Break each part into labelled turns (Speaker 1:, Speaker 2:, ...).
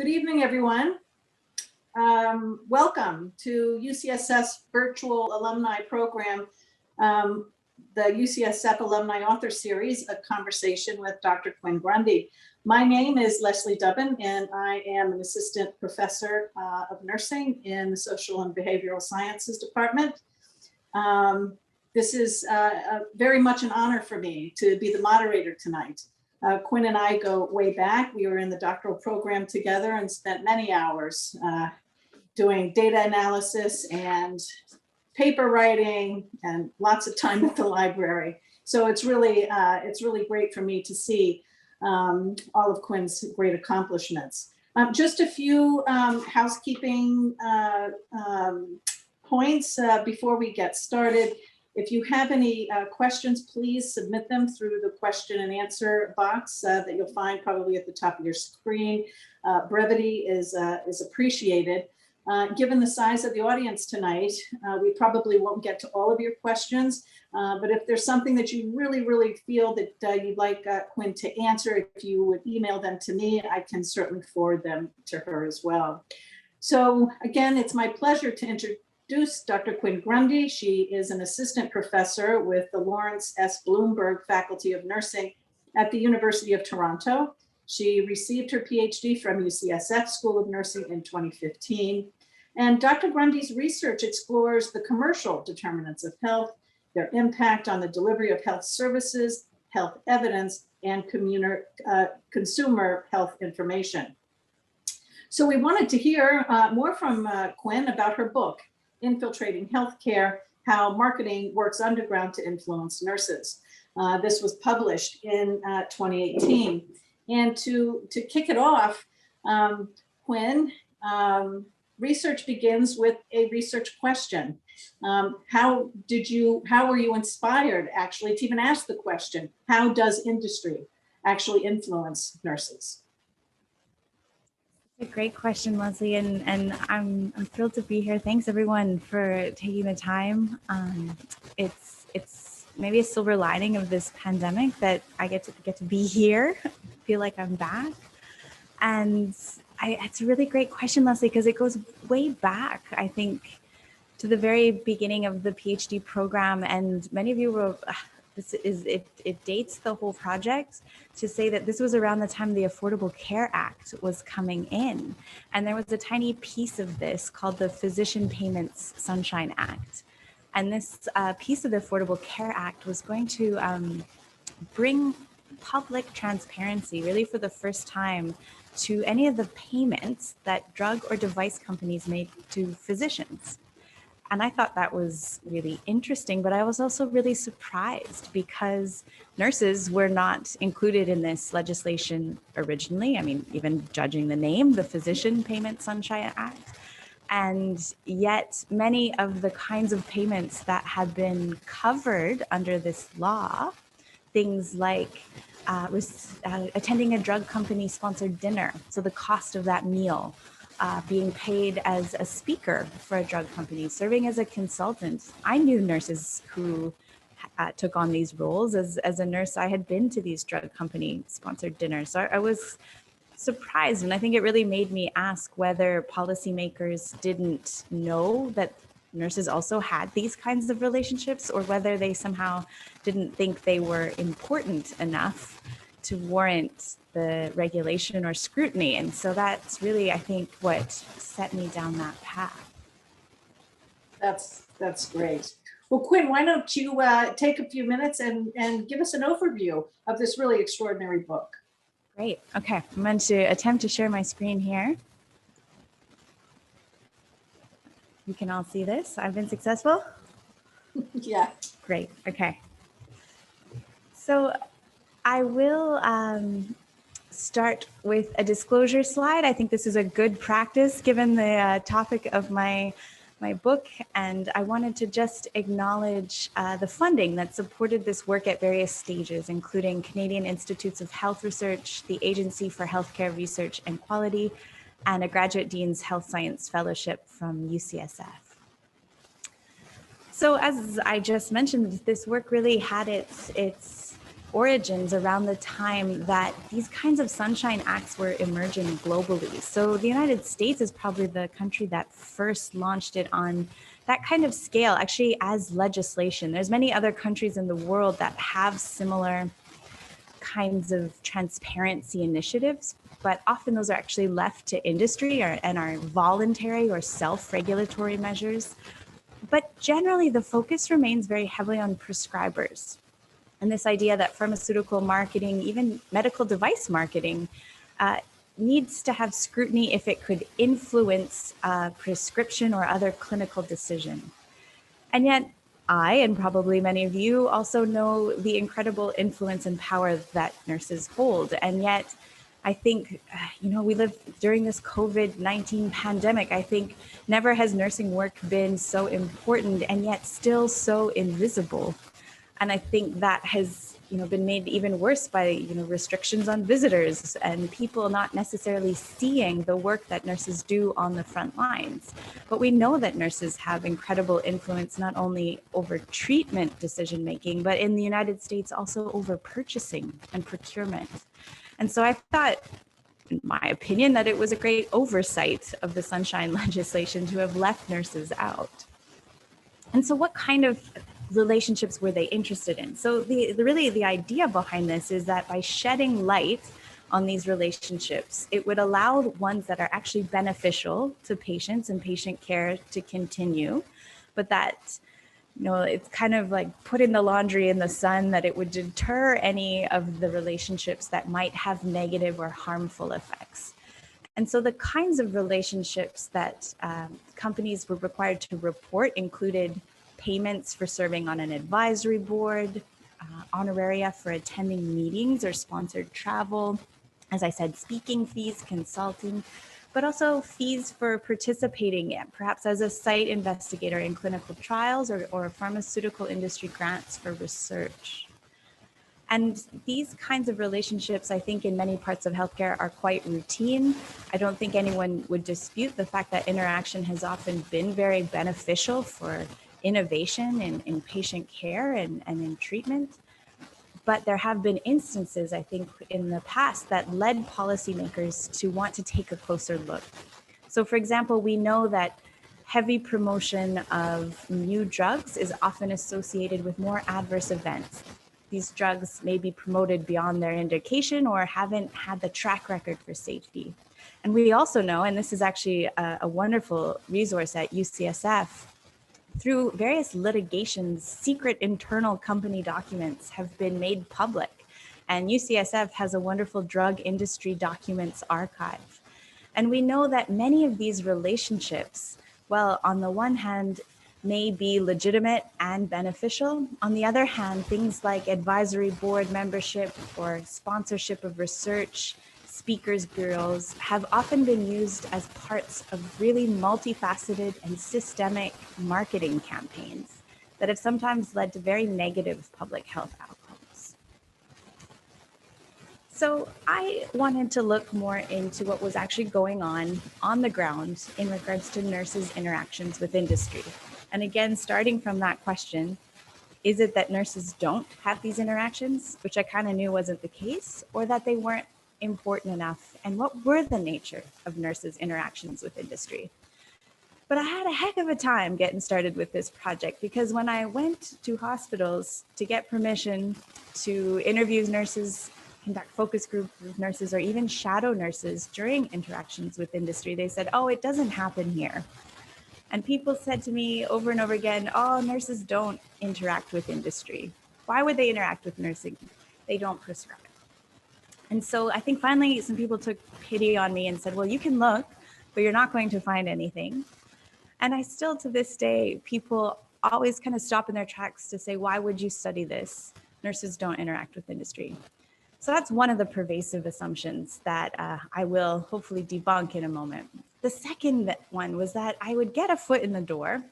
Speaker 1: Good evening, everyone. Welcome to UCSF's virtual alumni program, the UCSF Alumni Author Series, a conversation with Dr. Quinn Grundy. My name is Leslie Dubbin, and I am an assistant professor of nursing in the Social and Behavioral Sciences Department. This is very much an honor for me to be the moderator tonight. Quinn and I go way back. We were in the doctoral program together and spent many hours doing data analysis and paper writing and lots of time at the library. So it's really great for me to see all of Quinn's great accomplishments. Just a few housekeeping points before we get started. If you have any questions, please submit them through the question and answer box that you'll find probably at the top of your screen. Brevity is appreciated. Given the size of the audience tonight, we probably won't get to all of your questions, but if there's something that you really feel that you'd like Quinn to answer, if you would email them to me, I can certainly forward them to her as well. So again, it's my pleasure to introduce Dr. Quinn Grundy. She is an assistant professor with the Lawrence S. Bloomberg Faculty of Nursing at the University of Toronto. She received her PhD from UCSF School of Nursing in 2015. And Dr. Grundy's research explores the commercial determinants of health, their impact on the delivery of health services, health evidence, and consumer health information. So we wanted to hear more from Quinn about her book, Infiltrating Healthcare, How Marketing Works Underground to Influence Nurses. This was published in 2018. And to kick it off, Quinn, research begins with a research question. How were you inspired actually to even ask the question, how does industry actually influence nurses?
Speaker 2: A great question, Leslie, and I'm thrilled to be here. Thanks everyone for taking the time. It's maybe a silver lining of this pandemic that I get to be here. Feel like I'm back, and it's a really great question, Leslie, because it goes way back, I think, to the very beginning of the PhD program, and many of you were. It dates the whole project to say that this was around the time the Affordable Care Act was coming in. And there was a tiny piece of this called the Physician Payments Sunshine Act. And this piece of the Affordable Care Act was going to bring public transparency, really for the first time, to any of the payments that drug or device companies made to physicians. And I thought that was really interesting, but I was also really surprised because nurses were not included in this legislation originally. I mean, even judging the name, the Physician Payment Sunshine Act. And yet many of the kinds of payments that had been covered under this law, things like attending a drug company sponsored dinner, so the cost of that meal, being paid as a speaker for a drug company, serving as a consultant. I knew nurses who took on these roles. As a nurse, I had been to these drug company sponsored dinners. So I was surprised, and I think it really made me ask whether policymakers didn't know that nurses also had these kinds of relationships, or whether they somehow didn't think they were important enough to warrant the regulation or scrutiny. And so that's really, I think, what set me down that path.
Speaker 1: That's great. Well, Quinn, why don't you take a few minutes and give us an overview of this really extraordinary book?
Speaker 2: Great. Okay, I'm going to attempt to share my screen here. You can all see this. I've been successful?
Speaker 1: Yeah.
Speaker 2: Great. Okay. So I will start with a disclosure slide. I think this is a good practice given the topic of my book, and I wanted to just acknowledge the funding that supported this work at various stages, including Canadian Institutes of Health Research, the Agency for Healthcare Research and Quality, and a Graduate Dean's Health Science Fellowship from UCSF. So as I just mentioned, this work really had its origins around the time that these kinds of Sunshine Acts were emerging globally. So the United States is probably the country that first launched it on that kind of scale, actually as legislation. There's many other countries in the world that have similar kinds of transparency initiatives, but often those are actually left to industry and are voluntary or self-regulatory measures. But generally, the focus remains very heavily on prescribers. And this idea that pharmaceutical marketing, even medical device marketing, needs to have scrutiny if it could influence prescription or other clinical decision. And yet, I, and probably many of you, also know the incredible influence and power that nurses hold. And yet, I think, we live during this COVID-19 pandemic. I think never has nursing work been so important and yet still so invisible. And I think that has, been made even worse by, restrictions on visitors and people not necessarily seeing the work that nurses do on the front lines. But we know that nurses have incredible influence not only over treatment decision-making, but in the United States also over purchasing and procurement. And so I thought, in my opinion, that it was a great oversight of the Sunshine legislation to have left nurses out. And so what kind of relationships were they interested in? So the idea behind this is that by shedding light on these relationships, it would allow ones that are actually beneficial to patients and patient care to continue, but that it's kind of like putting the laundry in the sun, that it would deter any of the relationships that might have negative or harmful effects. And so the kinds of relationships that companies were required to report included payments for serving on an advisory board, honoraria for attending meetings or sponsored travel, as I said, speaking fees, consulting, but also fees for participating perhaps as a site investigator in clinical trials or pharmaceutical industry grants for research. And these kinds of relationships, I think, in many parts of healthcare are quite routine. I don't think anyone would dispute the fact that interaction has often been very beneficial for innovation in patient care and in treatment. But there have been instances, I think, in the past that led policymakers to want to take a closer look. So, for example, we know that heavy promotion of new drugs is often associated with more adverse events. These drugs may be promoted beyond their indication or haven't had the track record for safety. And we also know, and this is actually a wonderful resource at UCSF, through various litigations, secret internal company documents have been made public. And UCSF has a wonderful drug industry documents archive. And we know that many of these relationships, well, on the one hand, may be legitimate and beneficial. On the other hand, things like advisory board membership or sponsorship of research, speakers bureaus have often been used as parts of really multifaceted and systemic marketing campaigns that have sometimes led to very negative public health outcomes. So I wanted to look more into what was actually going on the ground in regards to nurses' interactions with industry. And again, starting from that question, is it that nurses don't have these interactions, which I kind of knew wasn't the case, or that they weren't important enough? And what were the nature of nurses' interactions with industry? But I had a heck of a time getting started with this project, because when I went to hospitals to get permission to interview nurses, conduct focus groups with nurses, or even shadow nurses during interactions with industry, they said, oh, it doesn't happen here. And people said to me over and over again, oh, nurses don't interact with industry. Why would they interact with nursing? They don't prescribe. And so I think finally some people took pity on me and said, well, you can look, but you're not going to find anything. And I still, to this day, people always kind of stop in their tracks to say, why would you study this? Nurses don't interact with industry. So that's one of the pervasive assumptions that I will hopefully debunk in a moment. The second one was that I would get a foot in the door,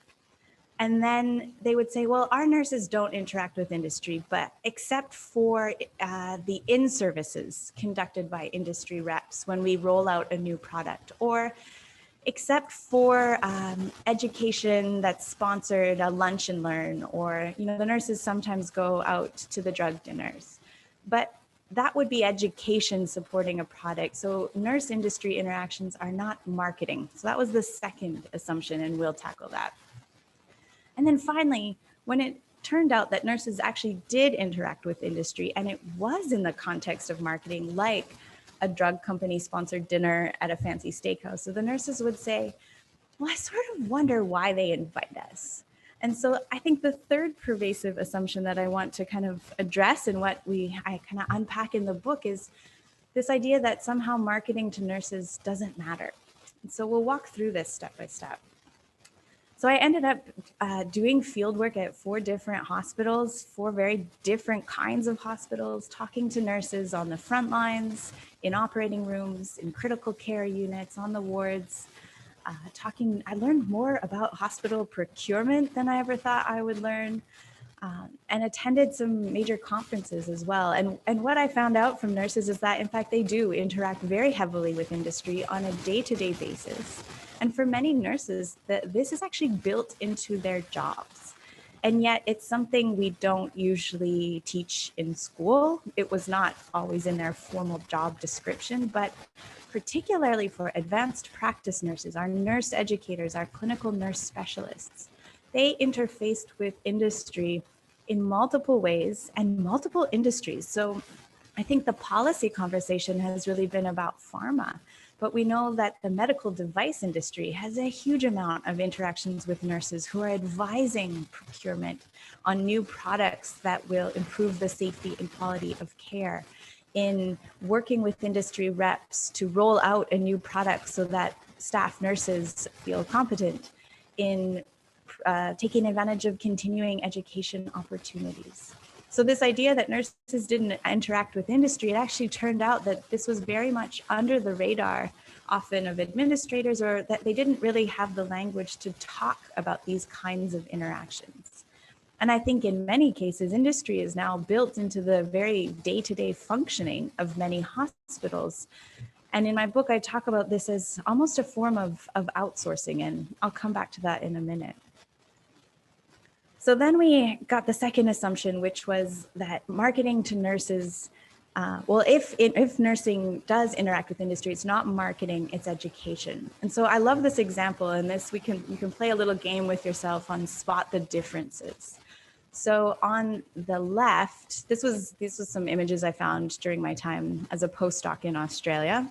Speaker 2: and then they would say, well, our nurses don't interact with industry, but except for the in-services conducted by industry reps when we roll out a new product, or except for education that's sponsored, a lunch and learn, or the nurses sometimes go out to the drug dinners. but that would be education supporting a product. So nurse industry interactions are not marketing. So that was the second assumption, and we'll tackle that. And then finally, when it turned out that nurses actually did interact with industry, and it was in the context of marketing, like a drug company sponsored dinner at a fancy steakhouse. So the nurses would say, well, I sort of wonder why they invite us. And so I think the third pervasive assumption that I want to kind of address and what I kind of unpack in the book is this idea that somehow marketing to nurses doesn't matter. And so we'll walk through this step by step. So I ended up doing field work at 4 different hospitals, 4 very different kinds of hospitals, talking to nurses on the front lines, in operating rooms, in critical care units, on the wards. I learned more about hospital procurement than I ever thought I would learn, and attended some major conferences as well. And what I found out from nurses is that, in fact, they do interact very heavily with industry on a day-to-day basis. And for many nurses, this is actually built into their jobs. And yet it's something we don't usually teach in school. It was not always in their formal job description, but particularly for advanced practice nurses, our nurse educators, our clinical nurse specialists, they interfaced with industry in multiple ways and multiple industries. So I think the policy conversation has really been about pharma, but we know that the medical device industry has a huge amount of interactions with nurses who are advising procurement on new products that will improve the safety and quality of care, in working with industry reps to roll out a new product so that staff nurses feel competent, in taking advantage of continuing education opportunities. So this idea that nurses didn't interact with industry, it actually turned out that this was very much under the radar, often of administrators, or that they didn't really have the language to talk about these kinds of interactions. And I think in many cases, industry is now built into the very day-to-day functioning of many hospitals. And in my book, I talk about this as almost a form of outsourcing, and I'll come back to that in a minute. So then we got the second assumption, which was that marketing to nurses, if nursing does interact with industry, it's not marketing, it's education. And so I love this example, and you can play a little game with yourself on spot the differences. So on the left, this was some images I found during my time as a postdoc in Australia.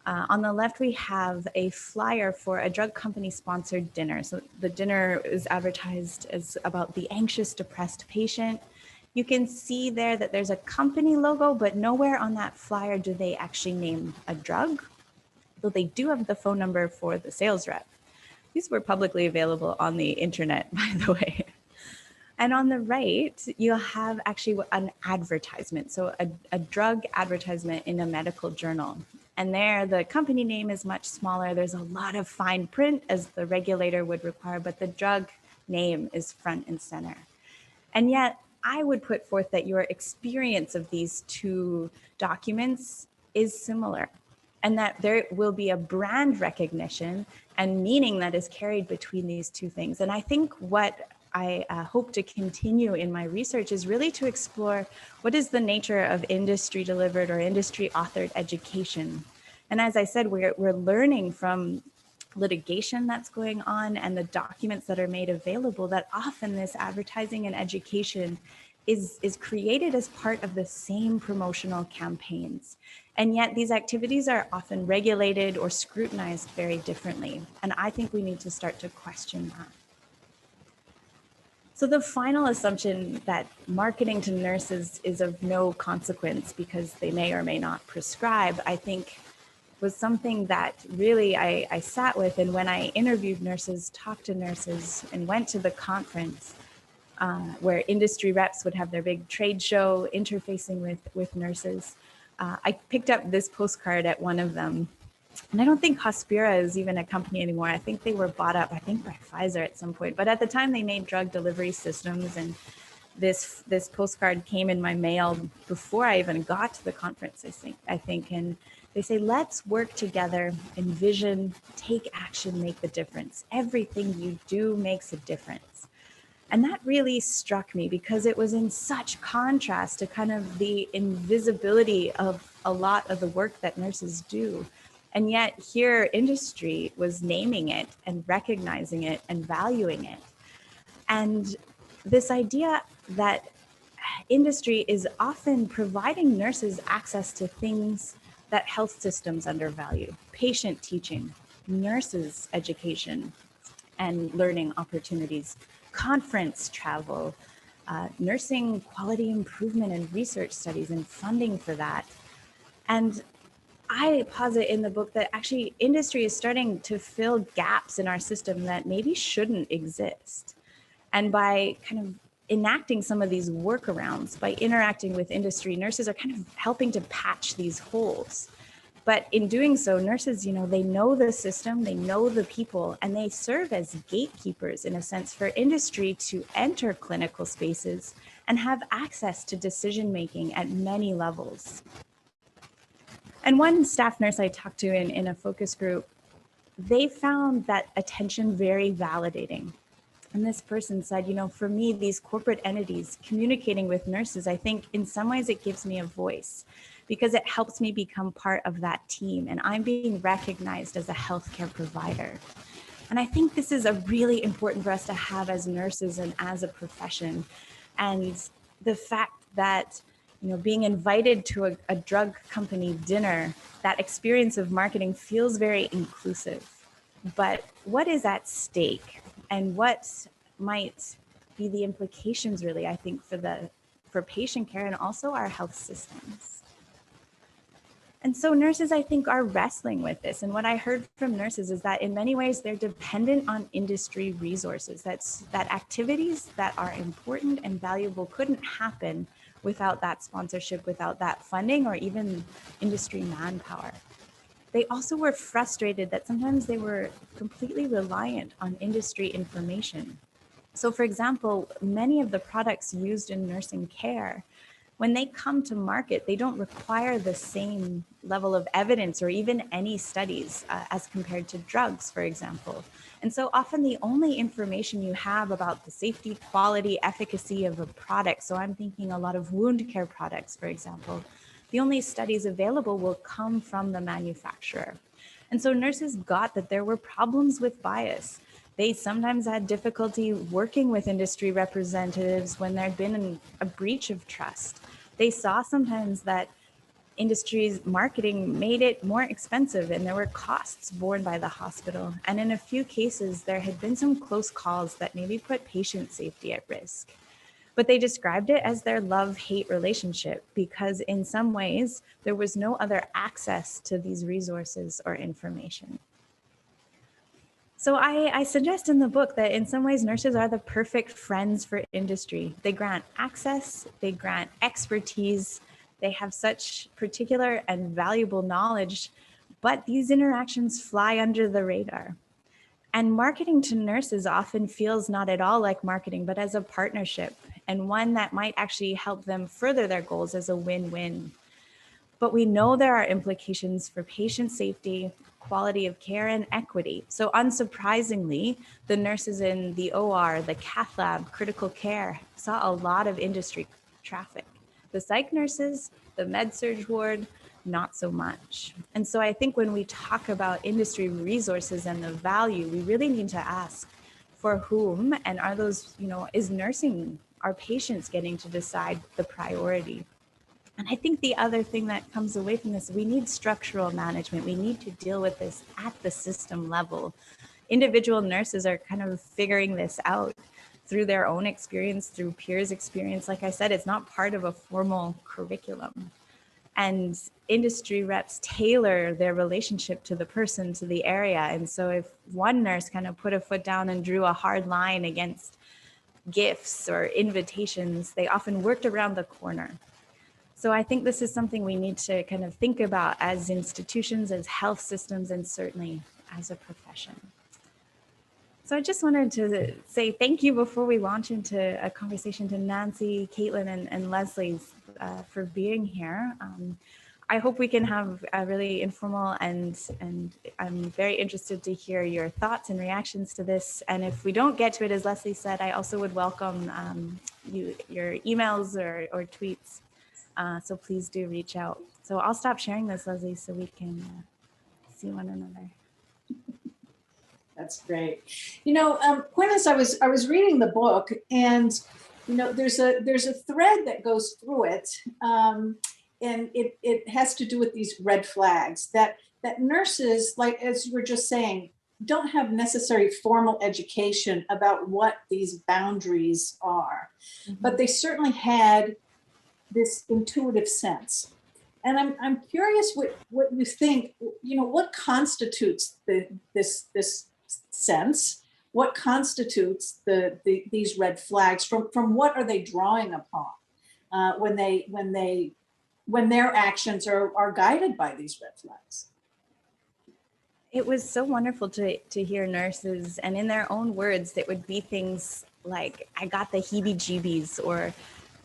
Speaker 2: On the left, we have a flyer for a drug company sponsored dinner. So the dinner is advertised as about the anxious, depressed patient. You can see there that there's a company logo, but nowhere on that flyer do they actually name a drug, though they do have the phone number for the sales rep. These were publicly available on the internet, by the way. And on the right, you'll have actually an advertisement, so a drug advertisement in a medical journal. And there, the company name is much smaller. There's a lot of fine print, as the regulator would require, but the drug name is front and center. And yet, I would put forth that your experience of these 2 documents is similar, and that there will be a brand recognition and meaning that is carried between these 2 things. And I think what I hope to continue in my research is really to explore what is the nature of industry delivered or industry authored education. And as I said, we're learning from litigation that's going on and the documents that are made available that often this advertising and education is created as part of the same promotional campaigns. And yet these activities are often regulated or scrutinized very differently. And I think we need to start to question that. So the final assumption that marketing to nurses is of no consequence because they may or may not prescribe, I think was something that really I sat with. And when I interviewed nurses, talked to nurses, and went to the conference where industry reps would have their big trade show interfacing with nurses, I picked up this postcard at one of them. And I don't think Hospira is even a company anymore. I think they were bought up, by Pfizer at some point. But at the time, they made drug delivery systems. And this postcard came in my mail before I even got to the conference, I think. And they say, let's work together, envision, take action, make the difference. Everything you do makes a difference. And that really struck me because it was in such contrast to kind of the invisibility of a lot of the work that nurses do. And yet here industry was naming it and recognizing it and valuing it. And this idea that industry is often providing nurses access to things that health systems undervalue: patient teaching, nurses education and learning opportunities, conference travel, nursing quality improvement and research studies and funding for that. And I posit in the book that actually industry is starting to fill gaps in our system that maybe shouldn't exist. And by kind of enacting some of these workarounds, by interacting with industry, nurses are kind of helping to patch these holes. But in doing so, nurses, they know the system, they know the people, and they serve as gatekeepers in a sense for industry to enter clinical spaces and have access to decision-making at many levels. And one staff nurse I talked to in a focus group, they found that attention very validating. And this person said, for me, these corporate entities communicating with nurses, I think in some ways it gives me a voice because it helps me become part of that team and I'm being recognized as a healthcare provider. And I think this is a really important for us to have as nurses and as a profession. And the fact that, being invited to a drug company dinner, that experience of marketing feels very inclusive. But what is at stake and what might be the implications really, I think, for patient care and also our health systems? And so nurses, I think, are wrestling with this. And what I heard from nurses is that in many ways, they're dependent on industry resources. That activities that are important and valuable couldn't happen without that sponsorship, without that funding, or even industry manpower. They also were frustrated that sometimes they were completely reliant on industry information. So for example, many of the products used in nursing care, when they come to market, they don't require the same level of evidence or even any studies as compared to drugs, for example. And so often the only information you have about the safety, quality, efficacy of a product, so I'm thinking a lot of wound care products, for example, the only studies available will come from the manufacturer. And so nurses got that there were problems with bias. They sometimes had difficulty working with industry representatives when there'd been a breach of trust. They saw sometimes that industry's marketing made it more expensive and there were costs borne by the hospital. And in a few cases, there had been some close calls that maybe put patient safety at risk. But they described it as their love-hate relationship because in some ways, there was no other access to these resources or information. So I suggest in the book that in some ways, nurses are the perfect friends for industry. They grant access, they grant expertise, they have such particular and valuable knowledge, but these interactions fly under the radar. And marketing to nurses often feels not at all like marketing, but as a partnership and one that might actually help them further their goals as a win-win. But we know there are implications for patient safety, quality of care, and equity. So unsurprisingly, the nurses in the OR, the cath lab, critical care, saw a lot of industry traffic. The psych nurses, the med-surg ward, not so much. And so I think when we talk about industry resources and the value, we really need to ask for whom, and are those, is nursing, are patients getting to decide the priority? And I think the other thing that comes away from this, we need structural management. We need to deal with this at the system level. Individual nurses are kind of figuring this out through their own experience, through peers' experience. Like I said, it's not part of a formal curriculum. And industry reps tailor their relationship to the person, to the area. And so if one nurse kind of put a foot down and drew a hard line against gifts or invitations, they often worked around the corner. So I think this is something we need to kind of think about as institutions, as health systems, and certainly as a profession. So I just wanted to say thank you before we launch into a conversation to Nancy, Caitlin, and Leslie for being here. I hope we can have a really informal and I'm very interested to hear your thoughts and reactions to this. And if we don't get to it, as Leslie said, I also would welcome your emails or tweets. So please do reach out. So I'll stop sharing this, Leslie, so we can see one another.
Speaker 1: That's great. You know, Quinn, as I was reading the book, and you know, there's a thread that goes through it, and it has to do with these red flags that nurses, like as you were just saying, don't have necessary formal education about what these boundaries are, but they certainly had this intuitive sense. And I'm curious what you think, you know, what constitutes this sense? What constitutes these red flags? From what are they drawing upon when their actions are guided by these red flags?
Speaker 2: It was so wonderful to hear nurses, and in their own words, it would be things like, I got the heebie-jeebies, or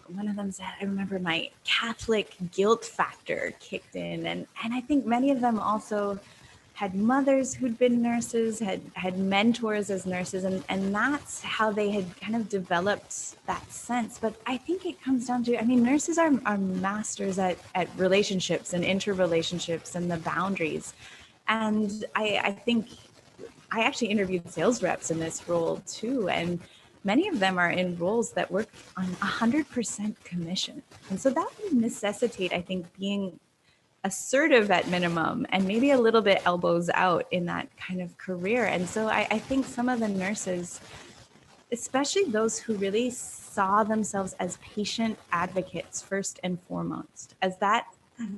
Speaker 2: one of them said, I remember my Catholic guilt factor kicked in. And I think many of them also had mothers who'd been nurses, had mentors as nurses, and that's how they had kind of developed that sense. But I think it comes down to, I mean, nurses are masters at relationships and interrelationships and the boundaries. And I think I actually interviewed sales reps in this role too. And many of them are in roles that work on 100% commission. And so that would necessitate, I think, being assertive at minimum and maybe a little bit elbows out in that kind of career. And so I think some of the nurses, especially those who really saw themselves as patient advocates first and foremost, as that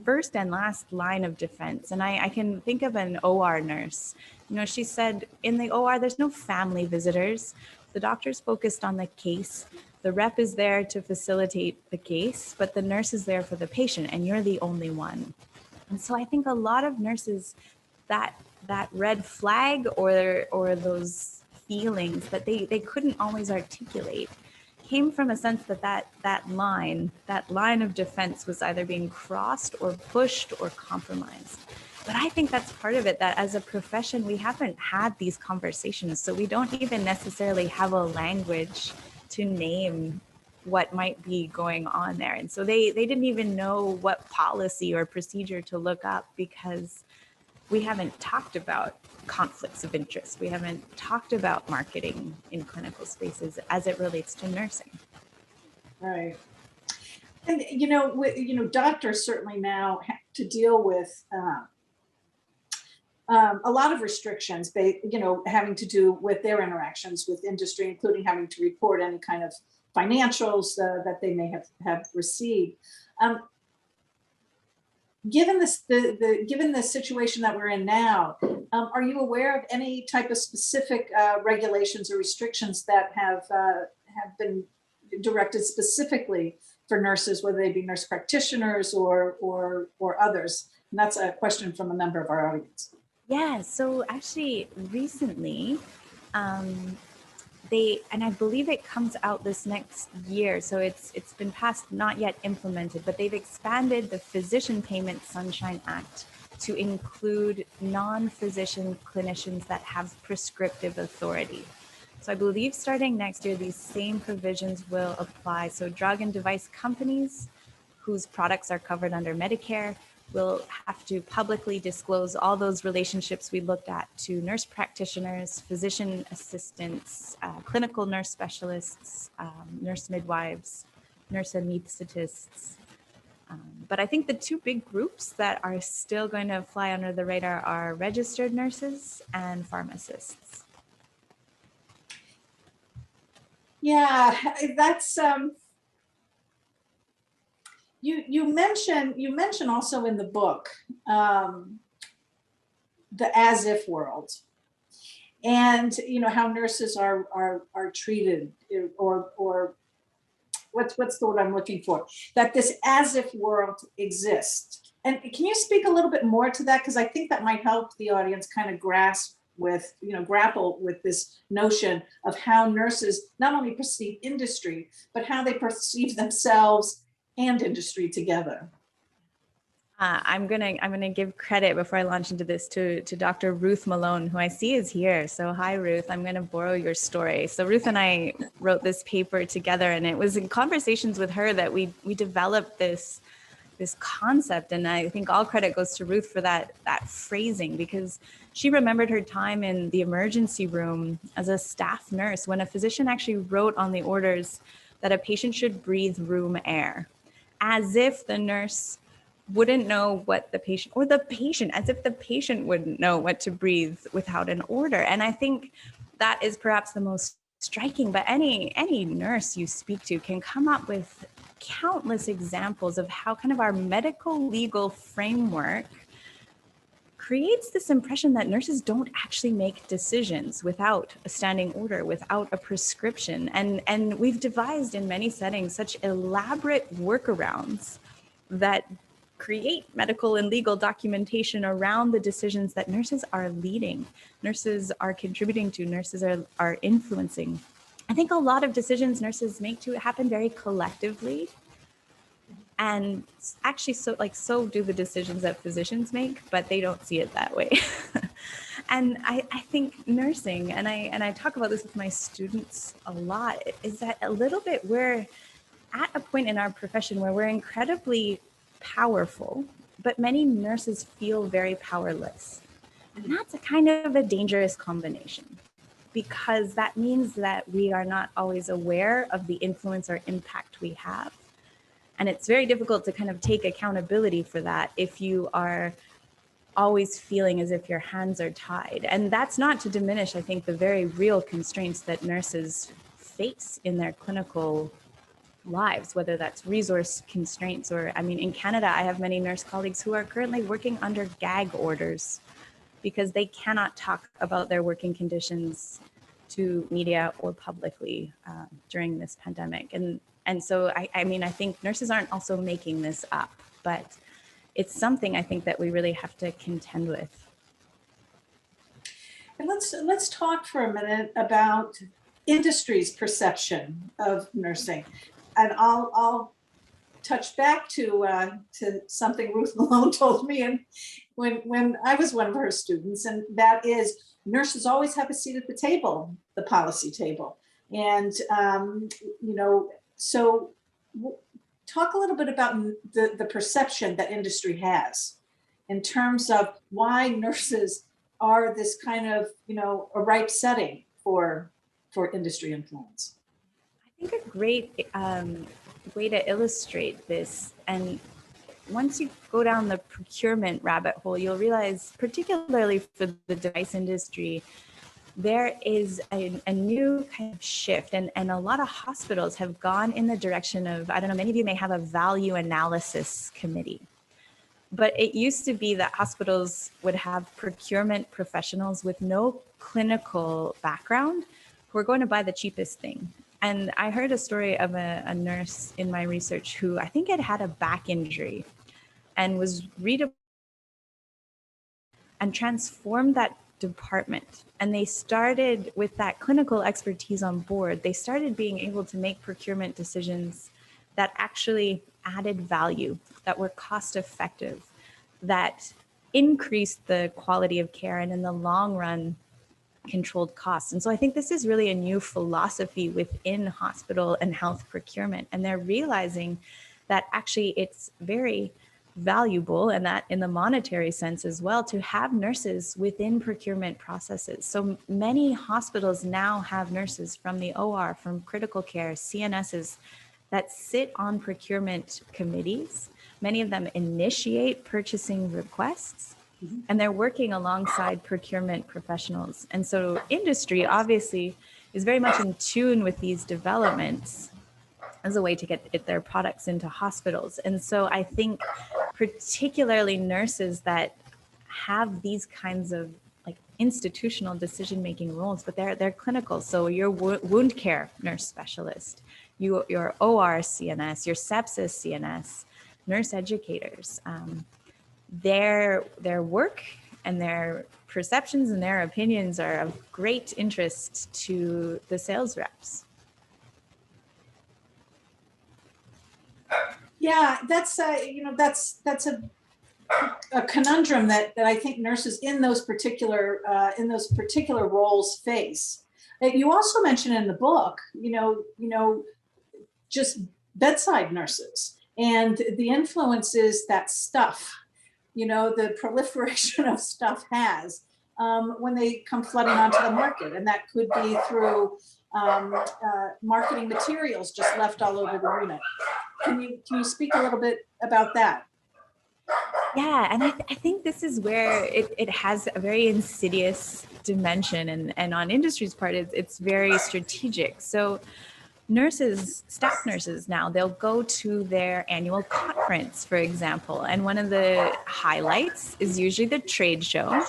Speaker 2: first and last line of defense. And I can think of an OR nurse. You know, she said, in the OR, there's no family visitors. The doctor's focused on the case. The rep is there to facilitate the case, but the nurse is there for the patient, and you're the only one. And so I think a lot of nurses, that red flag or those feelings that they couldn't always articulate came from a sense that line of defense was either being crossed or pushed or compromised. But I think that's part of it, that as a profession, we haven't had these conversations. So we don't even necessarily have a language to name what might be going on there. And so they didn't even know what policy or procedure to look up, because we haven't talked about conflicts of interest. We haven't talked about marketing in clinical spaces as it relates to nursing.
Speaker 1: Right. And, you know, doctors certainly now have to deal with a lot of restrictions, having to do with their interactions with industry, including having to report any kind of financials that they may have received. Given given the situation that we're in now, are you aware of any type of specific regulations or restrictions that have been directed specifically for nurses, whether they be nurse practitioners or others? And that's a question from a member of our audience.
Speaker 2: Yeah, so actually recently, and I believe it comes out this next year, so it's been passed, not yet implemented, but they've expanded the Physician Payment Sunshine Act to include non-physician clinicians that have prescriptive authority. So I believe starting next year, these same provisions will apply. So drug and device companies whose products are covered under Medicare will have to publicly disclose all those relationships we looked at to nurse practitioners, physician assistants, clinical nurse specialists, nurse midwives, nurse anesthetists. But I think the two big groups that are still going to fly under the radar are registered nurses and pharmacists.
Speaker 1: Yeah, that's you mention also in the book the as if world, and you know how nurses are treated, or what's the word I'm looking for, that this as if world exists. And can you speak a little bit more to that, because I think that might help the audience kind of grapple with this notion of how nurses not only perceive industry, but how they perceive themselves and industry together.
Speaker 2: I'm gonna give credit before I launch into this to Dr. Ruth Malone, who I see is here. So hi, Ruth. I'm gonna borrow your story. So Ruth and I wrote this paper together, and it was in conversations with her that we developed this concept. And I think all credit goes to Ruth for that phrasing, because she remembered her time in the emergency room as a staff nurse when a physician actually wrote on the orders that a patient should breathe room air, as if the nurse wouldn't know what the patient, or the patient, as if the patient wouldn't know what to breathe without an order. And I think that is perhaps the most striking, but any nurse you speak to can come up with countless examples of how kind of our medical legal framework creates this impression that nurses don't actually make decisions without a standing order, without a prescription. And we've devised in many settings such elaborate workarounds that create medical and legal documentation around the decisions that nurses are leading, nurses are contributing to, nurses are influencing. I think a lot of decisions nurses make to happen very collectively. And actually, so do the decisions that physicians make, but they don't see it that way. And I think nursing, and I talk about this with my students a lot, is that a little bit we're at a point in our profession where we're incredibly powerful, but many nurses feel very powerless. And that's a kind of a dangerous combination, because that means that we are not always aware of the influence or impact we have. And it's very difficult to kind of take accountability for that if you are always feeling as if your hands are tied. And that's not to diminish, I think, the very real constraints that nurses face in their clinical lives, whether that's resource constraints or, I mean, in Canada, I have many nurse colleagues who are currently working under gag orders because they cannot talk about their working conditions to media or publicly during this pandemic. And so, I mean, I think nurses aren't also making this up, but it's something I think that we really have to contend with.
Speaker 1: And let's talk for a minute about industry's perception of nursing. And I'll touch back to something Ruth Malone told me, and when I was one of her students, and that is nurses always have a seat at the table, the policy table. And so talk a little bit about the perception that industry has in terms of why nurses are this kind of, a ripe setting for industry influence.
Speaker 2: I think a great way to illustrate this, and once you go down the procurement rabbit hole, you'll realize, particularly for the device industry, there is a new kind of shift, and a lot of hospitals have gone in the direction of, I don't know, many of you may have a value analysis committee, but it used to be that hospitals would have procurement professionals with no clinical background who are going to buy the cheapest thing. And I heard a story of a nurse in my research who I think had a back injury and was and transformed that department. And they started with that clinical expertise on board. They started being able to make procurement decisions that actually added value, that were cost effective, that increased the quality of care, and in the long run, controlled costs. And so I think this is really a new philosophy within hospital and health procurement. And they're realizing that actually it's very valuable, and that in the monetary sense as well, to have nurses within procurement processes. So many hospitals now have nurses from the OR, from critical care, CNSs, that sit on procurement committees. Many of them initiate purchasing requests, and they're working alongside procurement professionals. And so industry obviously is very much in tune with these developments as a way to get their products into hospitals. And so I think particularly nurses that have these kinds of like institutional decision-making roles, but they're clinical. So your wound care nurse specialist, your OR CNS, your sepsis CNS, nurse educators, their work and their perceptions and their opinions are of great interest to the sales reps.
Speaker 1: Yeah, that's a a conundrum that I think nurses in those particular roles face. You also mention in the book, just bedside nurses and the influences that stuff, the proliferation of stuff has when they come flooding onto the market, and that could be through marketing materials just left all over the unit. Can you speak a little bit about that?
Speaker 2: Yeah, and I think this is where it has a very insidious dimension, and on industry's part, it's very strategic. So nurses, staff nurses now, they'll go to their annual conference, for example, and one of the highlights is usually the trade show.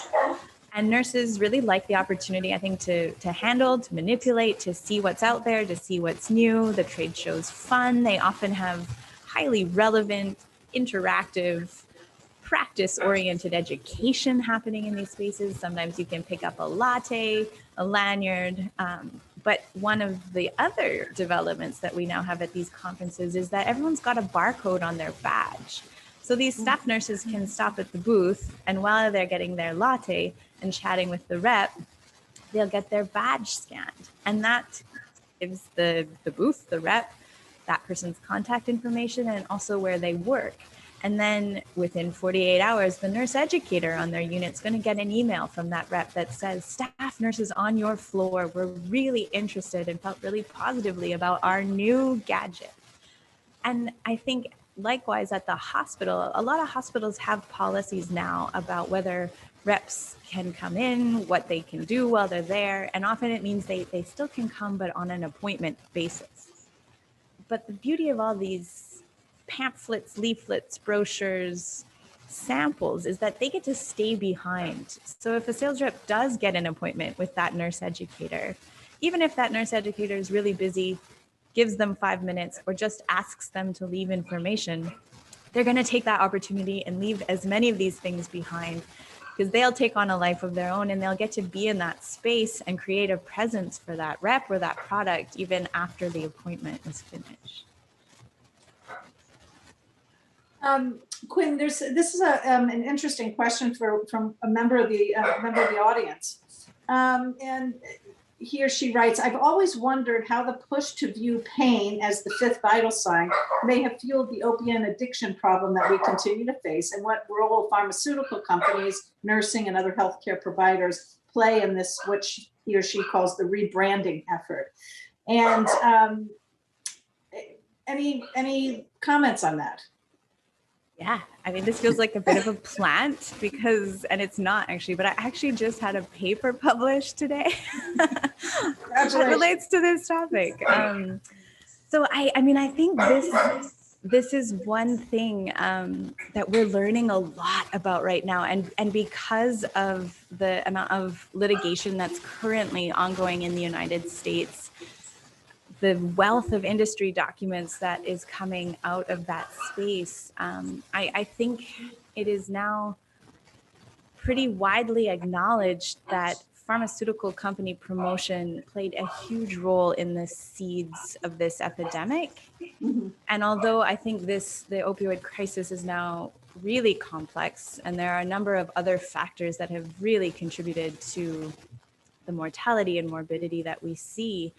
Speaker 2: And nurses really like the opportunity, I think, to handle, to manipulate, to see what's out there, to see what's new. The trade show's fun. They often have highly relevant, interactive, practice-oriented education happening in these spaces. Sometimes you can pick up a latte, a lanyard. But one of the other developments that we now have at these conferences is that everyone's got a barcode on their badge. So these staff nurses can stop at the booth, and while they're getting their latte and chatting with the rep, they'll get their badge scanned. And that gives the booth, the rep, that person's contact information and also where they work. And then within 48 hours, the nurse educator on their unit's going to get an email from that rep that says, staff nurses on your floor were really interested and felt really positively about our new gadget. And I think likewise at the hospital, a lot of hospitals have policies now about whether reps can come in, what they can do while they're there. And often it means they still can come, but on an appointment basis. But the beauty of all these pamphlets, leaflets, brochures, samples is that they get to stay behind. So if a sales rep does get an appointment with that nurse educator, even if that nurse educator is really busy, gives them 5 minutes, or just asks them to leave information, they're going to take that opportunity and leave as many of these things behind, because they'll take on a life of their own and they'll get to be in that space and create a presence for that rep or that product even after the appointment is finished.
Speaker 1: Quinn, this is an interesting question from a member of the audience, and he or she writes, I've always wondered how the push to view pain as the fifth vital sign may have fueled the opiate addiction problem that we continue to face, and what role pharmaceutical companies, nursing, and other healthcare providers play in this, which he or she calls the rebranding effort. And any comments on that?
Speaker 2: Yeah, I mean, this feels like a bit of a plant and it's not actually, but I actually just had a paper published today that relates to this topic. So I mean, I think this is one thing that we're learning a lot about right now. And because of the amount of litigation that's currently ongoing in the United States, the wealth of industry documents that is coming out of that space, I think it is now pretty widely acknowledged that pharmaceutical company promotion played a huge role in the seeds of this epidemic. Mm-hmm. And although I think the opioid crisis is now really complex, and there are a number of other factors that have really contributed to the mortality and morbidity that we see,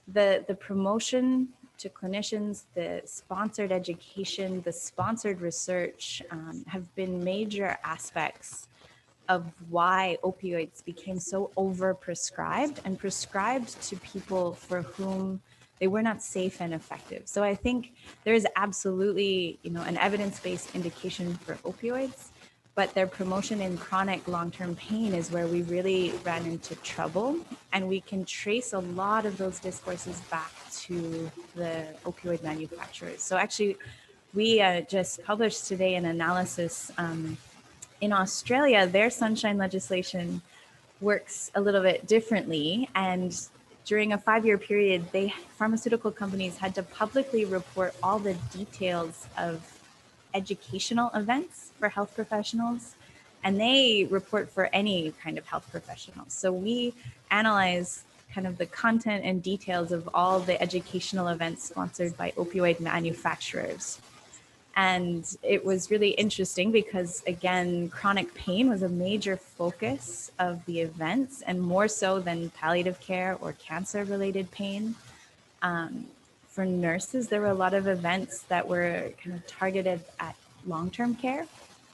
Speaker 2: the promotion to clinicians, the sponsored education, the sponsored research have been major aspects of why opioids became so overprescribed and prescribed to people for whom they were not safe and effective. So I think there is absolutely, an evidence-based indication for opioids, but their promotion in chronic long-term pain is where we really ran into trouble. And we can trace a lot of those discourses back to the opioid manufacturers. So actually, we just published today an analysis in Australia. Their sunshine legislation works a little bit differently. And during a 5-year period, pharmaceutical companies had to publicly report all the details of educational events for health professionals, and they report for any kind of health professional. So we analyze kind of the content and details of all the educational events sponsored by opioid manufacturers. And it was really interesting because, again, chronic pain was a major focus of the events, and more so than palliative care or cancer-related pain. For nurses, there were a lot of events that were kind of targeted at long-term care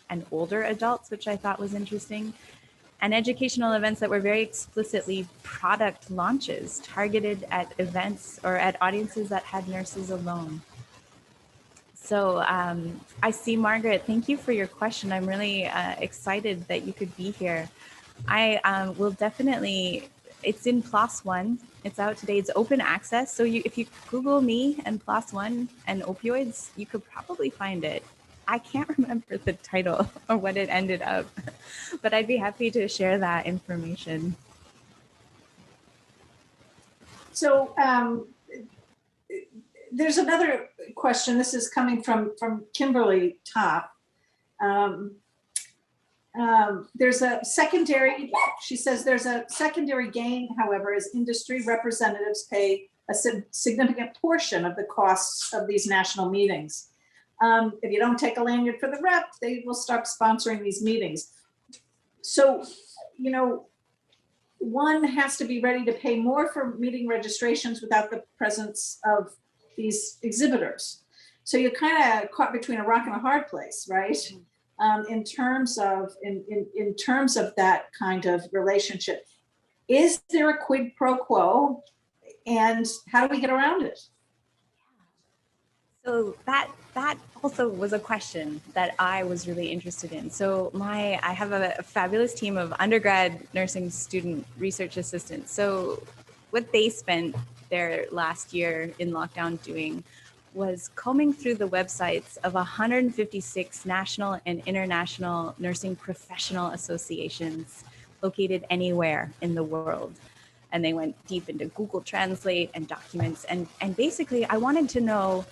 Speaker 2: and older adults, which I thought was interesting, and educational events that were very explicitly product launches targeted at events or at audiences that had nurses alone. So I see, Margaret, thank you for your question. I'm really excited that you could be here. I will definitely, it's in PLOS One. It's out today. It's open access. So if you Google me and PLOS One and opioids, you could probably find it. I can't remember the title or what it ended up, but I'd be happy to share that information.
Speaker 1: So there's another question. This is coming from Kimberly Top. There's a secondary, she says there's a secondary gain, however, as industry representatives pay a significant portion of the costs of these national meetings. If you don't take a lanyard for the rep, they will start sponsoring these meetings. So, you know, one has to be ready to pay more for meeting registrations without the presence of these exhibitors. So you're kind of caught between a rock and a hard place, right? In terms of that kind of relationship. Is there a quid pro quo, and how do we get around it?
Speaker 2: So that also was a question that I was really interested in. So I have a fabulous team of undergrad nursing student research assistants. So what they spent their last year in lockdown doing was combing through the websites of 156 national and international nursing professional associations located anywhere in the world. And they went deep into Google Translate and documents. And basically, I wanted to know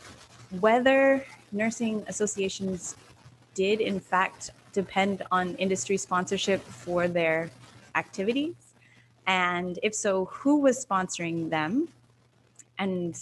Speaker 2: whether nursing associations did in fact depend on industry sponsorship for their activities. And if so, who was sponsoring them, and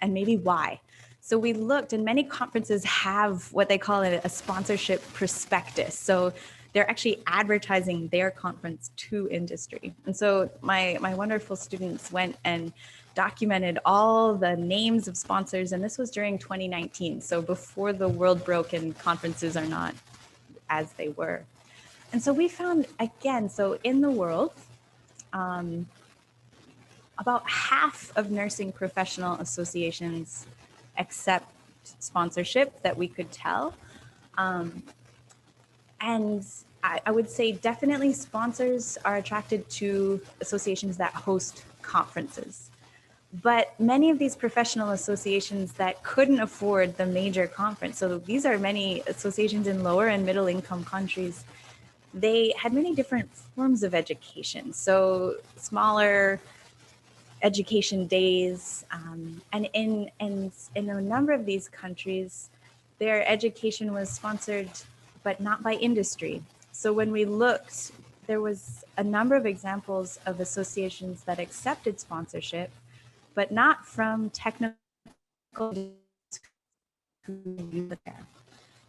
Speaker 2: maybe why? So we looked, and many conferences have what they call a sponsorship prospectus. So they're actually advertising their conference to industry. And so my wonderful students went and documented all the names of sponsors, and this was during 2019, so before the world broke and conferences are not as they were. And so we found, again, so in the world, about half of nursing professional associations accept sponsorship that we could tell. And I would say definitely sponsors are attracted to associations that host conferences. But many of these professional associations that couldn't afford the major conference, so these are many associations in lower and middle income countries, they had many different forms of education. So smaller education days, and in a number of these countries, their education was sponsored, but not by industry. So when we looked, there was a number of examples of associations that accepted sponsorship, but not from technical.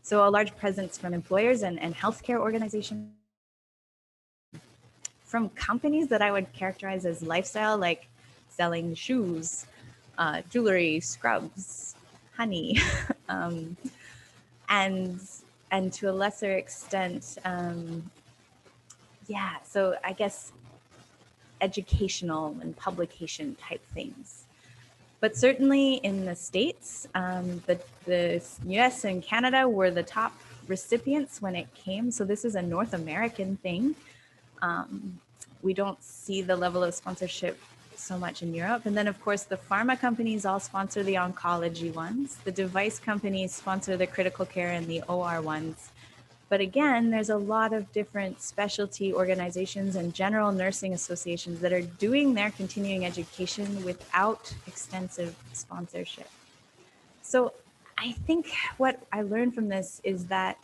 Speaker 2: So a large presence from employers and healthcare organizations, from companies that I would characterize as lifestyle, like selling shoes, jewelry, scrubs, honey, and to a lesser extent, so I guess educational and publication type things. But certainly in the States, the US and Canada were the top recipients when it came. So this is a North American thing. We don't see the level of sponsorship so much in Europe. And then of course, the pharma companies all sponsor the oncology ones. The device companies sponsor the critical care and the OR ones. But again, there's a lot of different specialty organizations and general nursing associations that are doing their continuing education without extensive sponsorship. So I think what I learned from this is that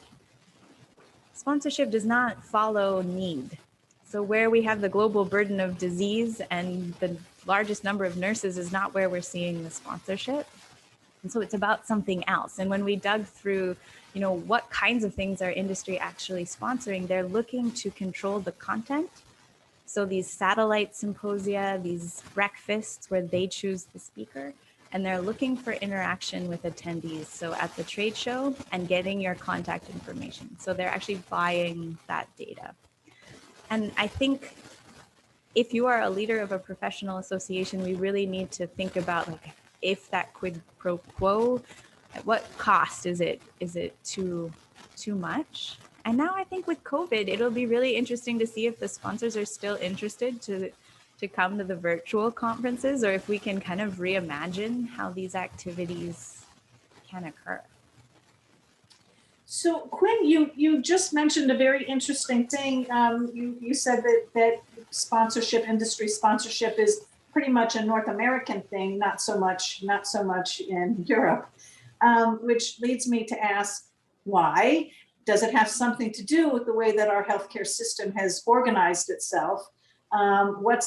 Speaker 2: sponsorship does not follow need. So where we have the global burden of disease and the largest number of nurses is not where we're seeing the sponsorship. And so it's about something else. And when we dug through, what kinds of things are industry actually sponsoring, they're looking to control the content. So these satellite symposia, these breakfasts where they choose the speaker, and they're looking for interaction with attendees. So at the trade show and getting your contact information. So they're actually buying that data. And I think if you are a leader of a professional association, we really need to think about if that quid pro quo, at what cost is it? Is it too much? And now I think with COVID, it'll be really interesting to see if the sponsors are still interested to come to the virtual conferences, or if we can kind of reimagine how these activities can occur.
Speaker 1: So Quinn, you just mentioned a very interesting thing. You said that industry sponsorship is pretty much a North American thing, not so much in Europe, which leads me to ask why. Does it have something to do with the way that our healthcare system has organized itself? What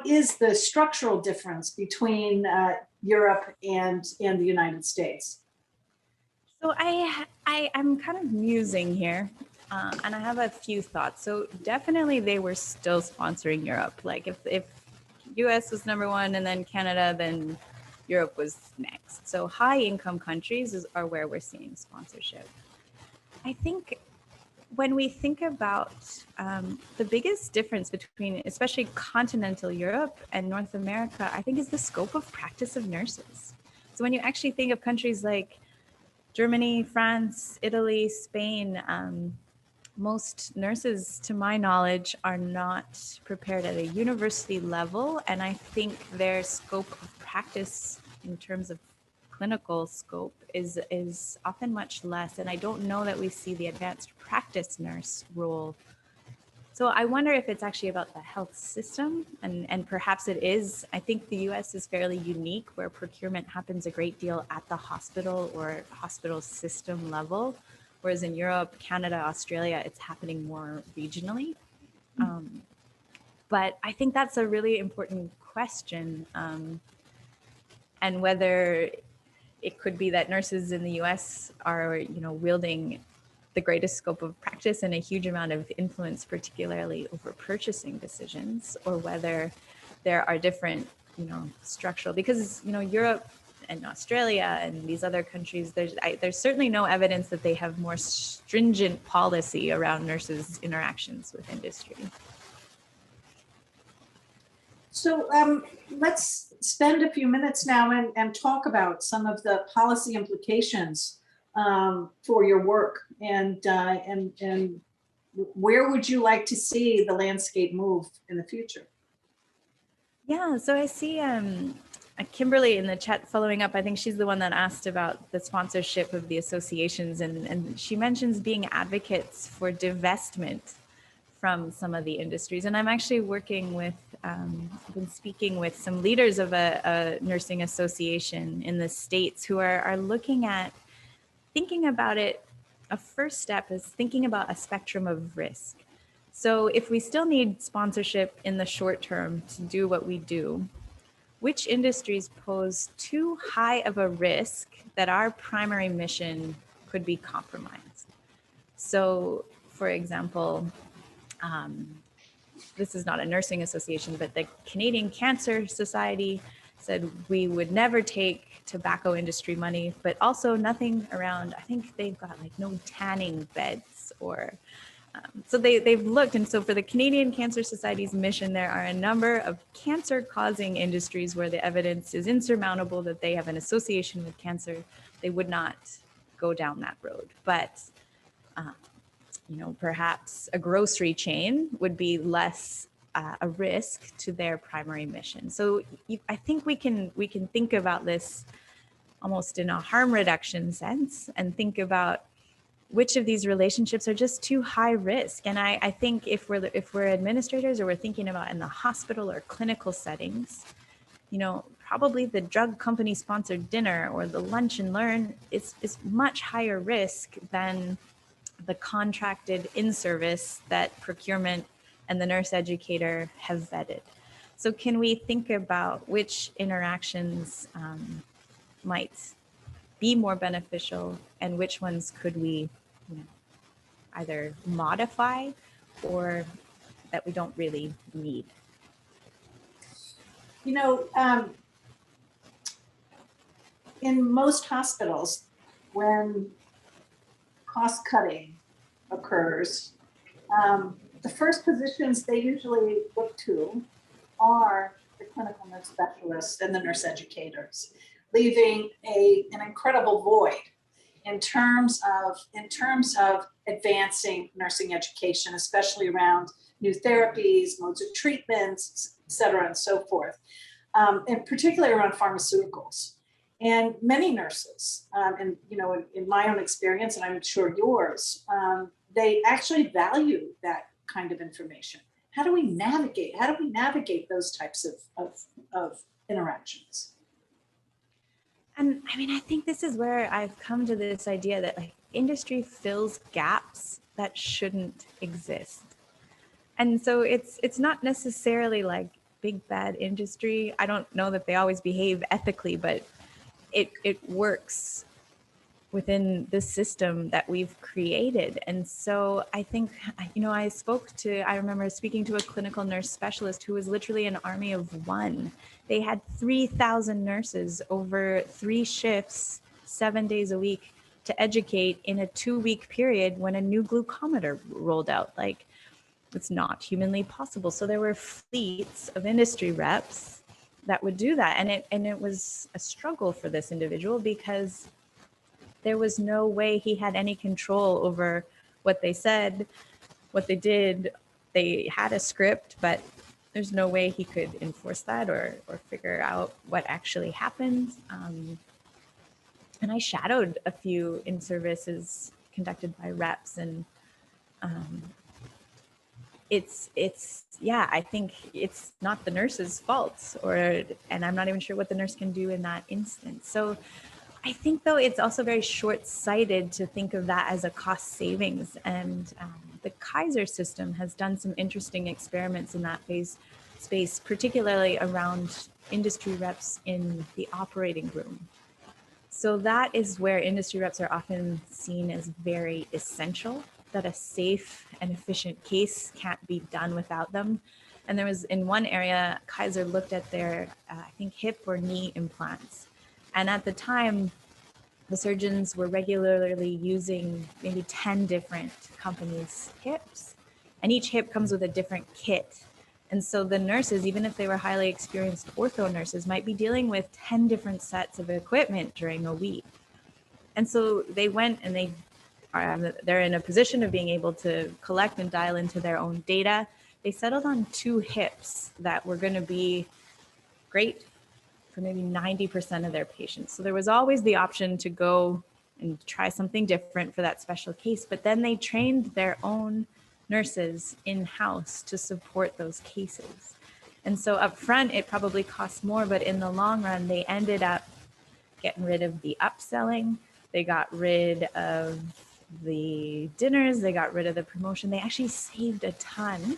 Speaker 1: is the structural difference between Europe and the United States?
Speaker 2: So I'm kind of musing here, and I have a few thoughts. So definitely they were still sponsoring Europe. Like if US was number one and then Canada, then Europe was next. So high income countries are where we're seeing sponsorship. I think when we think about the biggest difference between especially continental Europe and North America, I think is the scope of practice of nurses. So when you actually think of countries like Germany, France, Italy, Spain, most nurses, to my knowledge, are not prepared at a university level. And I think their scope of practice in terms of clinical scope is often much less. And I don't know that we see the advanced practice nurse role. So I wonder if it's actually about the health system, and perhaps it is. I think the US is fairly unique, where procurement happens a great deal at the hospital or hospital system level, whereas in Europe, Canada, Australia, it's happening more regionally. But I think that's a really important question, and whether it could be that nurses in the US are, wielding the greatest scope of practice and a huge amount of influence, particularly over purchasing decisions, or whether there are different, structural, because, Europe and Australia and these other countries, there's certainly no evidence that they have more stringent policy around nurses' interactions with industry.
Speaker 1: So let's spend a few minutes now and talk about some of the policy implications for your work, and where would you like to see the landscape move in the future?
Speaker 2: Yeah, so I see Kimberly in the chat following up. I think she's the one that asked about the sponsorship of the associations, and she mentions being advocates for divestment from some of the industries. And I'm actually working with, been speaking with some leaders of a nursing association in the States who are looking at thinking about it. A first step is thinking about a spectrum of risk. So if we still need sponsorship in the short term to do what we do, which industries pose too high of a risk that our primary mission could be compromised? So for example, this is not a nursing association, but the Canadian Cancer Society said we would never take tobacco industry money, but also nothing around, I think they've got like no tanning beds or, so they've looked. And so for the Canadian Cancer Society's mission, there are a number of cancer causing industries where the evidence is insurmountable that they have an association with cancer. They would not go down that road. But perhaps a grocery chain would be less a risk to their primary mission. So I think we can think about this almost in a harm reduction sense and think about which of these relationships are just too high risk. And I think if we're administrators, or we're thinking about in the hospital or clinical settings, probably the drug company sponsored dinner or the lunch and learn is much higher risk than the contracted in-service that procurement and the nurse educator have vetted. So can we think about which interactions might be more beneficial and which ones could we, you know, either modify or that we don't really need?
Speaker 1: You know, in most hospitals, when cost cutting occurs, the first positions they usually look to are the clinical nurse specialists and the nurse educators, leaving an incredible void in terms of advancing nursing education, especially around new therapies, modes of treatments, et cetera, and so forth, and particularly around pharmaceuticals. And many nurses, and you know, in my own experience, and I'm sure yours, they actually value that kind of information. How do we navigate those types of interactions?
Speaker 2: And I mean, I think this is where I've come to this idea that like industry fills gaps that shouldn't exist. And so it's not necessarily like big bad industry. I don't know that they always behave ethically, but it works within the system that we've created. And so I think, you know, I remember speaking to a clinical nurse specialist who was literally an army of one. They had 3,000 nurses over 3 shifts, 7 days a week to educate in a 2-week period when a new glucometer rolled out. Like, it's not humanly possible. So there were fleets of industry reps that would do that. And it was a struggle for this individual because there was no way he had any control over what they said, what they did. They had a script, but there's no way he could enforce that or figure out what actually happened. And I shadowed a few in-services conducted by reps, and I think it's not the nurse's fault, and I'm not even sure what the nurse can do in that instance. So I think, though, it's also very short-sighted to think of that as a cost savings. And the Kaiser system has done some interesting experiments in that space, particularly around industry reps in the operating room. So that is where industry reps are often seen as very essential, that a safe and efficient case can't be done without them. And there was, in one area, Kaiser looked at their, I think, hip or knee implants. And at the time, the surgeons were regularly using maybe 10 different companies' hips, and each hip comes with a different kit. And so the nurses, even if they were highly experienced ortho nurses, might be dealing with 10 different sets of equipment during a week. And so they went and they're in a position of being able to collect and dial into their own data. They settled on 2 hips that were going to be great for maybe 90% of their patients. So there was always the option to go and try something different for that special case, but then they trained their own nurses in-house to support those cases. And so up front, it probably costs more, but in the long run, they ended up getting rid of the upselling. They got rid of the dinners. They got rid of the promotion. They actually saved a ton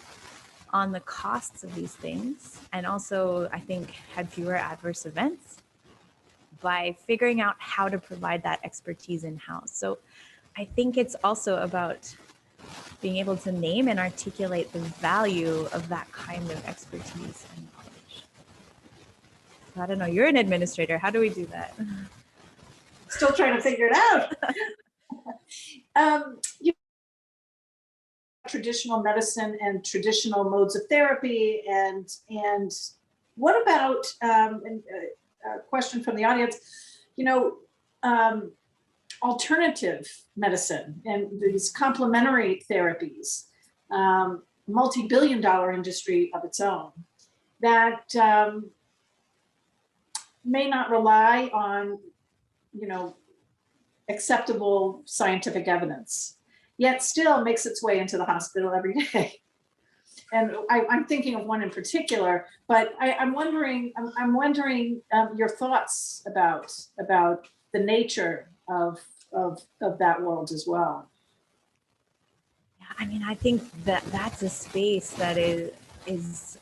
Speaker 2: on the costs of these things, and also I think had fewer adverse events by figuring out how to provide that expertise in-house. So I think it's also about being able to name and articulate the value of that kind of expertise and knowledge. So I don't know, you're an administrator. How do we do that?
Speaker 1: Still trying to figure it out. Traditional medicine and traditional modes of therapy, and what about a question from the audience, you know, alternative medicine and these complementary therapies, multi-billion-dollar industry of its own that may not rely on, you know, acceptable scientific evidence, yet still makes its way into the hospital every day. And I'm thinking of one in particular, but I'm wondering your thoughts about the nature of that world as well.
Speaker 2: Yeah, I mean, I think that that's a space that is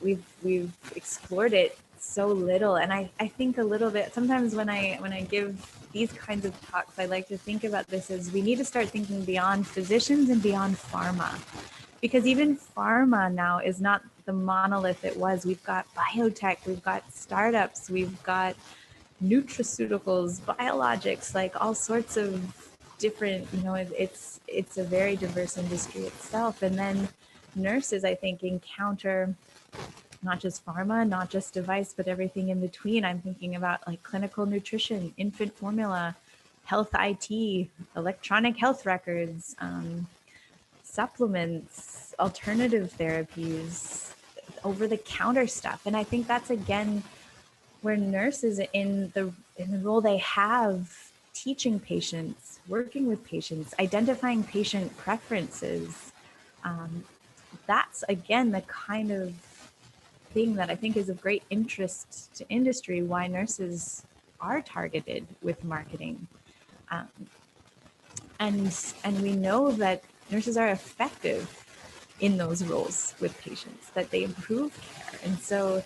Speaker 2: we've explored it so little. And I think a little bit sometimes when I give these kinds of talks, I like to think about this as we need to start thinking beyond physicians and beyond pharma, because even pharma now is not the monolith it was. We've got biotech, we've got startups, we've got nutraceuticals, biologics, like all sorts of different, it's a very diverse industry itself. And then nurses, I think, encounter not just pharma, not just device, but everything in between. I'm thinking about like clinical nutrition, infant formula, health IT, electronic health records, supplements, alternative therapies, over-the-counter stuff. And I think that's, again, where nurses in the role they have, teaching patients, working with patients, identifying patient preferences, that's, again, the kind of thing that I think is of great interest to industry, why nurses are targeted with marketing. And we know that nurses are effective in those roles with patients, that they improve care. And so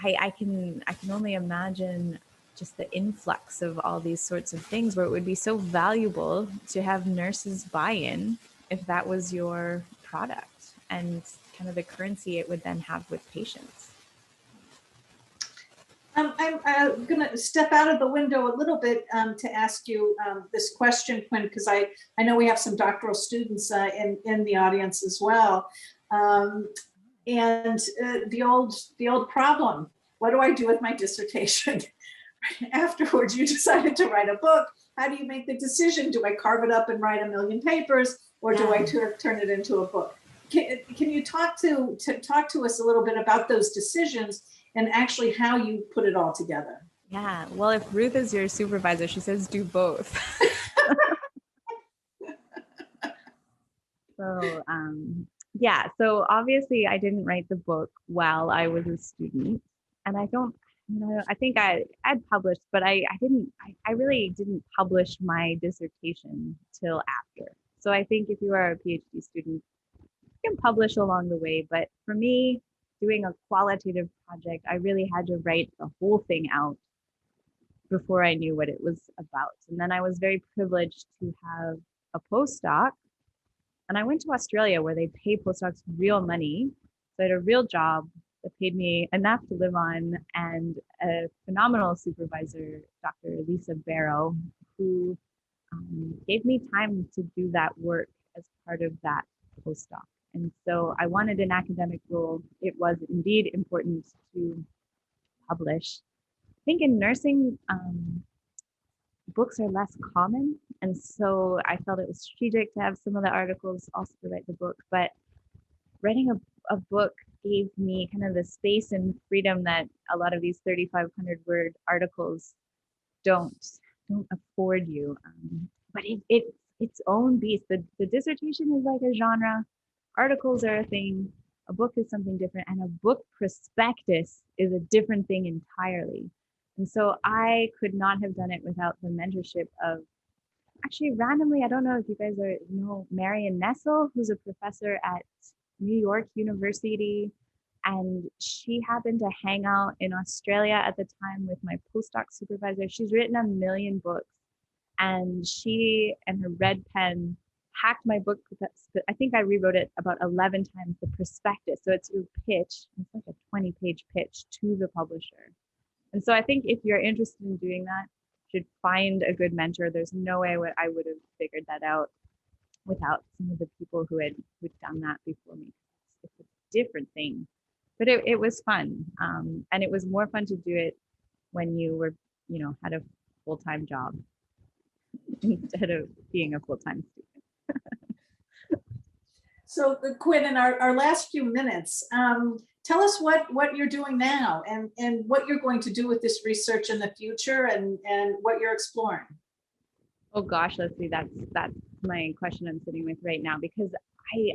Speaker 2: I can only imagine just the influx of all these sorts of things, where it would be so valuable to have nurses buy-in if that was your product, and kind of the currency it would then have with patients.
Speaker 1: I'm going to step out of the window a little bit to ask you this question, Quinn, because I know we have some doctoral students in the audience as well. And the old problem, what do I do with my dissertation? Afterwards, you decided to write a book. How do you make the decision? Do I carve it up and write 1 million papers, or do I turn it into a book? Can you talk to us a little bit about those decisions and actually how you put it all together?
Speaker 2: Yeah, well, if Ruth is your supervisor, she says do both. So, yeah, so obviously I didn't write the book while I was a student, and I don't, I think I'd published, but I really didn't publish my dissertation till after. So I think if you are a PhD student, you can publish along the way, but for me, doing a qualitative project, I really had to write the whole thing out before I knew what it was about. And then I was very privileged to have a postdoc. And I went to Australia, where they pay postdocs real money. So I had a real job that paid me enough to live on, and a phenomenal supervisor, Dr. Lisa Barrow, who gave me time to do that work as part of that postdoc. And so I wanted an academic role. It was indeed important to publish. I think in nursing, books are less common. And so I felt it was strategic to have some of the articles also to write the book. But writing a book gave me kind of the space and freedom that a lot of these 3,500 word articles don't afford you. But it's its own beast. The dissertation is like a genre. Articles are a thing. A book is something different. And a book prospectus is a different thing entirely. And so I could not have done it without the mentorship of, actually randomly, I don't know if you guys know Marion Nessel, who's a professor at New York University. And she happened to hang out in Australia at the time with my postdoc supervisor. She's written 1 million books. And she and her red pen hacked my book. I think I rewrote it about 11 times, the prospectus. So it's your pitch. It's like a 20-page pitch to the publisher. And so I think if you're interested in doing that, you should find a good mentor. There's no way I would have figured that out without some of the people who'd done that before me. It's a different thing, but it was fun. And it was more fun to do it when you were, had a full-time job instead of being a full-time student.
Speaker 1: So Quinn, in our last few minutes, tell us what you're doing now and what you're going to do with this research in the future and what you're exploring.
Speaker 2: Oh gosh, Leslie, that's my question I'm sitting with right now, because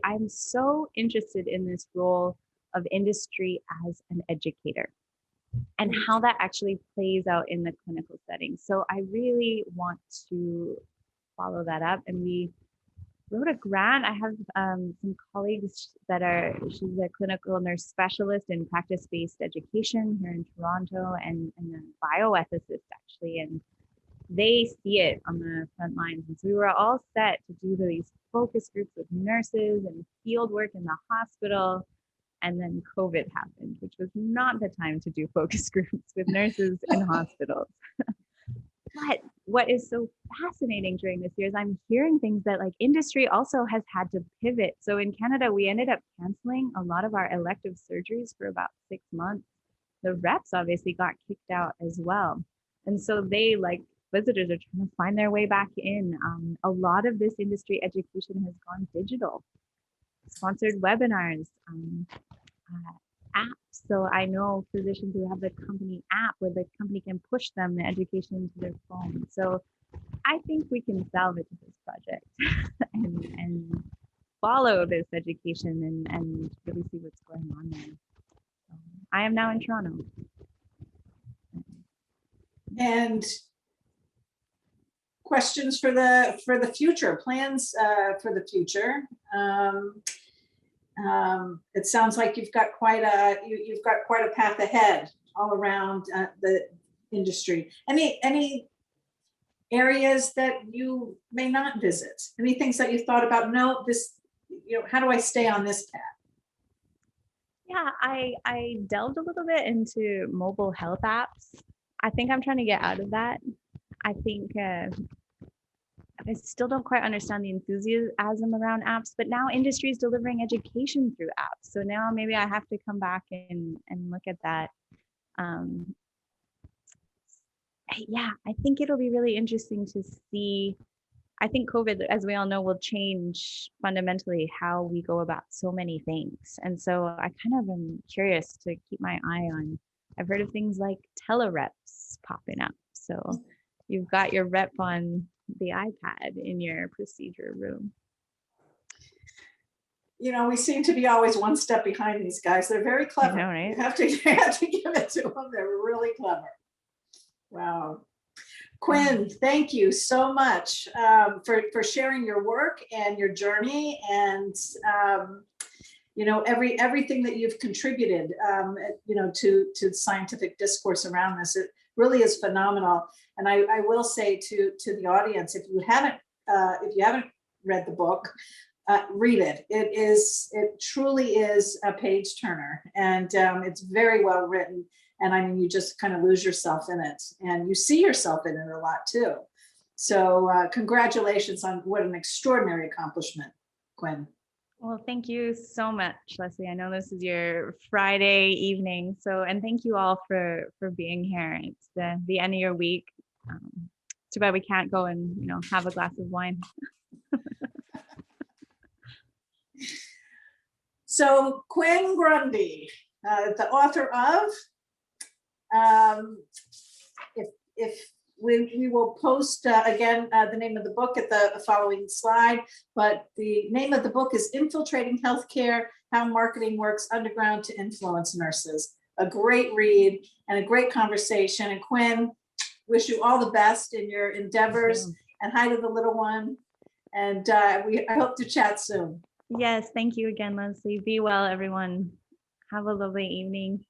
Speaker 2: I'm so interested in this role of industry as an educator and how that actually plays out in the clinical setting. So I really want to follow that up. And wrote a grant. I have some colleagues she's a clinical nurse specialist in practice-based education here in Toronto and a bioethicist actually. And they see it on the front lines. And so we were all set to do these focus groups with nurses and field work in the hospital. And then COVID happened, which was not the time to do focus groups with nurses in hospitals. But what is so fascinating during this year is I'm hearing things that like industry also has had to pivot. So in Canada, we ended up canceling a lot of our elective surgeries for about 6 months. The reps obviously got kicked out as well. And so they, like visitors, are trying to find their way back in. A lot of this industry education has gone digital, sponsored webinars, apps. So I know physicians who have the company app where the company can push them the education to their phone. So I think we can salvage this project and follow this education and really see what's going on there. I am now in Toronto. And
Speaker 1: questions for the future, plans for the future. It sounds like you've got quite a path ahead all around the industry. Any areas that you may not visit? Any things that you thought about? No, this, how do I stay on this path?
Speaker 2: Yeah, I delved a little bit into mobile health apps. I think I'm trying to get out of that. I think I still don't quite understand the enthusiasm around apps, but now industry is delivering education through apps. So now maybe I have to come back and look at that. Yeah, I think it'll be really interesting to see. I think COVID, as we all know, will change fundamentally how we go about so many things. And so I kind of am curious to keep my eye on, I've heard of things like telereps popping up. So you've got your rep on the iPad in your procedure room.
Speaker 1: We seem to be always one step behind these guys. They're very clever.
Speaker 2: I know, right?
Speaker 1: You have to give it to them. They're really clever. Wow. Quinn, thank you so much for sharing your work and your journey, and everything that you've contributed to scientific discourse around this. It really is phenomenal. And I will say to the audience, if you haven't read the book, read it. It truly is a page turner, and it's very well written. And you just kind of lose yourself in it, and you see yourself in it a lot too. So congratulations on what an extraordinary accomplishment, Quinn.
Speaker 2: Well, thank you so much, Leslie. I know this is your Friday evening, and thank you all for being here. It's the end of your week. Too bad we can't go and have a glass of wine.
Speaker 1: So Quinn Grundy, the author of, if we will post again the name of the book at the following slide, but the name of the book is Infiltrating Healthcare: How Marketing Works Underground to Influence Nurses. A great read and a great conversation. And Quinn, wish you all the best in your endeavors, and hi to the little one. And I hope to chat soon.
Speaker 2: Yes, thank you again, Leslie. Be well, everyone. Have a lovely evening.